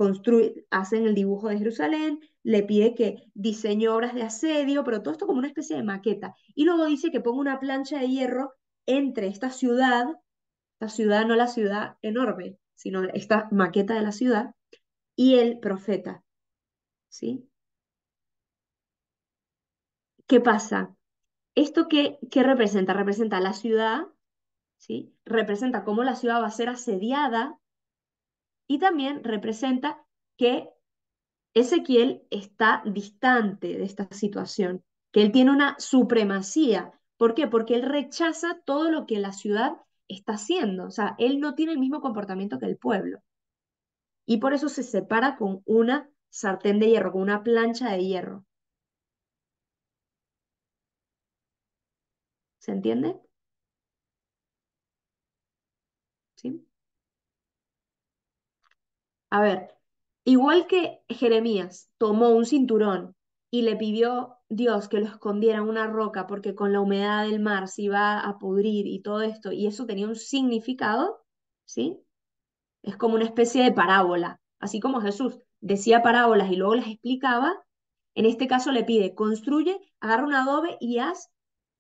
hacen el dibujo de Jerusalén, le pide que diseñe obras de asedio, pero todo esto como una especie de maqueta. Y luego dice que ponga una plancha de hierro entre esta ciudad no la ciudad enorme, sino esta maqueta de la ciudad, y el profeta, ¿sí? ¿Qué pasa? ¿Esto qué representa? Representa la ciudad, ¿sí? Representa cómo la ciudad va a ser asediada y también representa que Ezequiel está distante de esta situación, que él tiene una supremacía. ¿Por qué? Porque él rechaza todo lo que la ciudad está haciendo. O sea, él no tiene el mismo comportamiento que el pueblo. Y por eso se separa con una sartén de hierro, con una plancha de hierro. ¿Se entiende? ¿Sí? A ver, igual que Jeremías tomó un cinturón y le pidió Dios que lo escondiera en una roca porque con la humedad del mar se iba a pudrir y todo esto, y eso tenía un significado, ¿sí? Es como una especie de parábola. Así como Jesús decía parábolas y luego las explicaba, en este caso le pide, construye, agarra un adobe y haz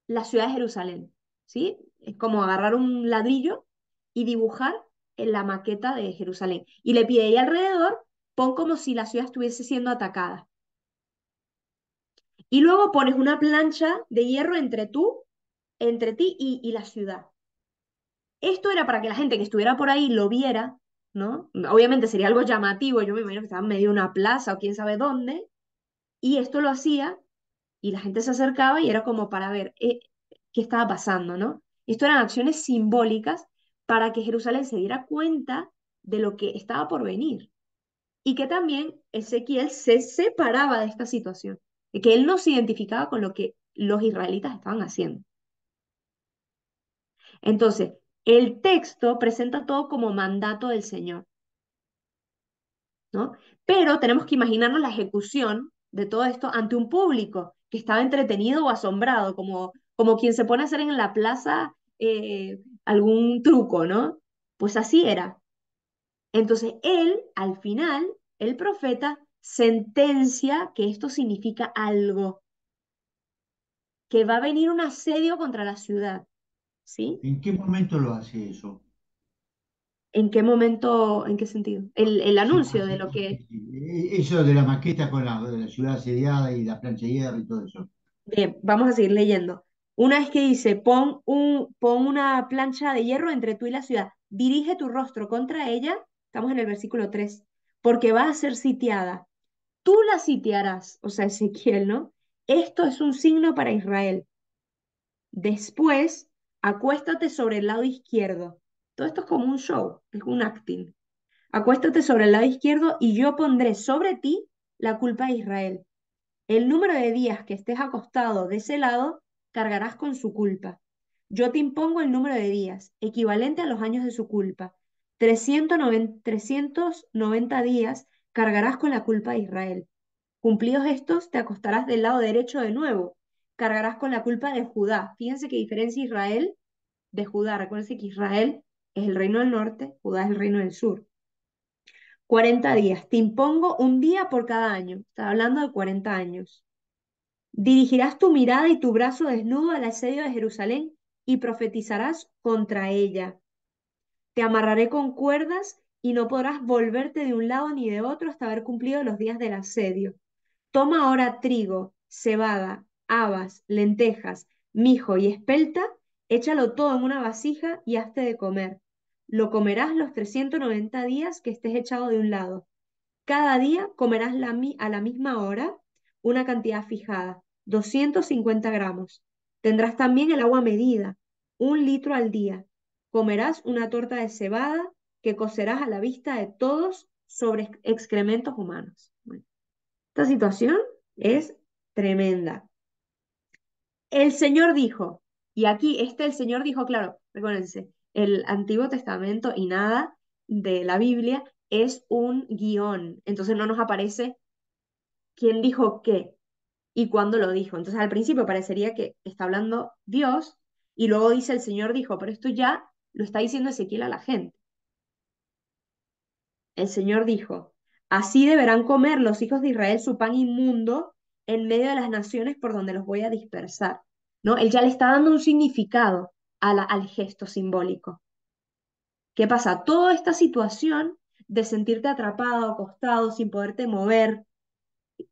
la ciudad de Jerusalén, ¿sí? Es como agarrar un ladrillo y dibujar en la maqueta de Jerusalén. Y le pide ahí alrededor, pon como si la ciudad estuviese siendo atacada. Y luego pones una plancha de hierro entre ti y la ciudad. Esto era para que la gente que estuviera por ahí lo viera, ¿no? Obviamente sería algo llamativo, yo me imagino que estaba en medio de una plaza o quién sabe dónde, y esto lo hacía y la gente se acercaba y era como para ver qué estaba pasando, ¿no? Esto eran acciones simbólicas para que Jerusalén se diera cuenta de lo que estaba por venir y que también Ezequiel se separaba de esta situación, de que él no se identificaba con lo que los israelitas estaban haciendo. Entonces, el texto presenta todo como mandato del Señor, ¿no? Pero tenemos que imaginarnos la ejecución de todo esto ante un público que estaba entretenido o asombrado, como quien se pone a hacer en la plaza algún truco, ¿no? Pues así era. Entonces él, al final, el profeta, sentencia que esto significa algo, que va a venir un asedio contra la ciudad, ¿sí? ¿En qué momento lo hace eso? ¿En qué momento, en qué sentido? El Sí, anuncio de lo que... eso de la maqueta con la ciudad asediada y la plancha de hierro y todo eso. Bien, vamos a seguir leyendo. Una vez que dice, pon una plancha de hierro entre tú y la ciudad, dirige tu rostro contra ella, estamos en el versículo 3, porque va a ser sitiada. Tú la sitiarás, o sea, Ezequiel, ¿no? Esto es un signo para Israel. Después, acuéstate sobre el lado izquierdo. Todo esto es como un show, es un acting. Acuéstate sobre el lado izquierdo y yo pondré sobre ti la culpa de Israel. El número de días que estés acostado de ese lado, cargarás con su culpa. Yo te impongo el número de días, equivalente a los años de su culpa. 390 días cargarás con la culpa de Israel. Cumplidos estos, te acostarás del lado derecho de nuevo. Cargarás con la culpa de Judá. Fíjense que diferencia Israel de Judá. Recuerden que Israel es el reino del norte, Judá es el reino del sur. 40 días. Te impongo un día por cada año. Está hablando de 40 años. Dirigirás tu mirada y tu brazo desnudo al asedio de Jerusalén y profetizarás contra ella. Te amarraré con cuerdas y no podrás volverte de un lado ni de otro hasta haber cumplido los días del asedio. Toma ahora trigo, cebada, habas, lentejas, mijo y espelta, échalo todo en una vasija y hazte de comer. Lo comerás los 390 días que estés echado de un lado. Cada día comerás a la misma hora una cantidad fijada, 250 gramos. Tendrás también el agua medida, 1 litro al día. Comerás una torta de cebada que cocerás a la vista de todos sobre excrementos humanos. Bueno, esta situación es tremenda. El Señor dijo, y aquí el Señor dijo, claro, recuérdense, el Antiguo Testamento y nada de la Biblia es un guión, entonces no nos aparece quién dijo qué y cuándo lo dijo. Entonces al principio parecería que está hablando Dios y luego dice el Señor dijo, pero esto ya lo está diciendo Ezequiel a la gente. El Señor dijo, así deberán comer los hijos de Israel su pan inmundo en medio de las naciones por donde los voy a dispersar. ¿No? Él ya le está dando un significado al gesto simbólico. ¿Qué pasa? Toda esta situación de sentirte atrapado, acostado, sin poderte mover,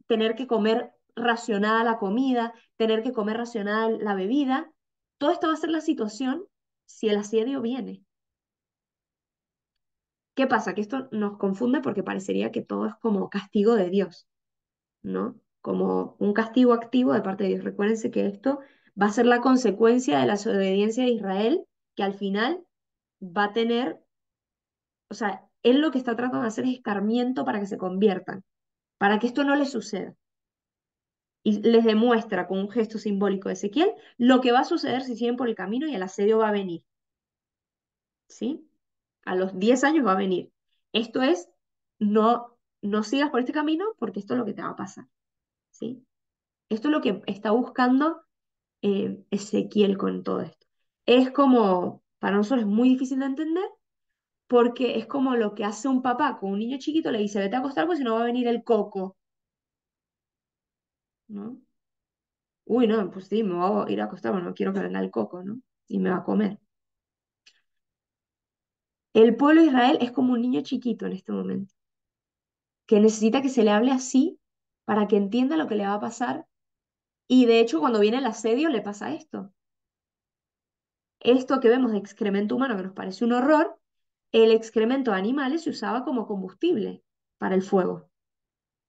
tener que comer racionada la comida, tener que comer racionada la bebida, todo esto va a ser la situación si el asedio viene. ¿Qué pasa? Que esto nos confunde porque parecería que todo es como castigo de Dios, ¿no? Como un castigo activo de parte de Dios. Recuérdense que esto va a ser la consecuencia de la desobediencia de Israel, que al final va a tener, o sea, él lo que está tratando de hacer es escarmiento para que se conviertan, para que esto no les suceda. Y les demuestra con un gesto simbólico de Ezequiel lo que va a suceder si siguen por el camino y el asedio va a venir, ¿sí? A los 10 años va a venir. Esto es, no sigas por este camino porque esto es lo que te va a pasar, ¿sí? Esto es lo que está buscando Ezequiel con todo esto. Es como, para nosotros es muy difícil de entender porque es como lo que hace un papá con un niño chiquito, le dice, vete a acostar porque si no va a venir el coco, ¿no? Uy, no, pues sí, me voy a ir a acostar, pero no quiero que venga el coco, ¿no? Y me va a comer. El pueblo de Israel es como un niño chiquito en este momento, que necesita que se le hable así para que entienda lo que le va a pasar. Y de hecho, cuando viene el asedio, le pasa esto. Esto que vemos de excremento humano, que nos parece un horror, el excremento de animales se usaba como combustible para el fuego.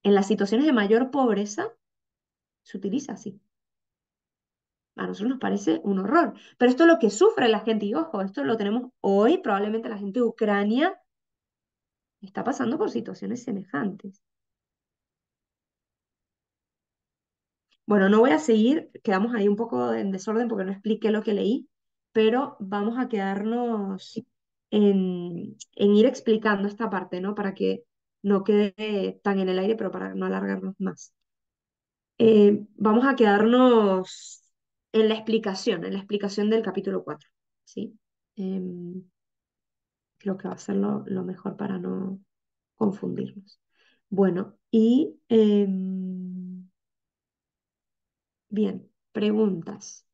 En las situaciones de mayor pobreza se utiliza así. A nosotros nos parece un horror. Pero esto es lo que sufre la gente. Y ojo, esto lo tenemos hoy. Probablemente la gente de Ucrania está pasando por situaciones semejantes. Bueno, no voy a seguir, quedamos ahí un poco en desorden porque no expliqué lo que leí, pero vamos a quedarnos en ir explicando esta parte, ¿no? Para que no quede tan en el aire, pero para no alargarnos más. Vamos a quedarnos en la explicación del capítulo 4, ¿sí? Em, Creo que va a ser lo mejor para no confundirnos. Bueno, y bien, preguntas.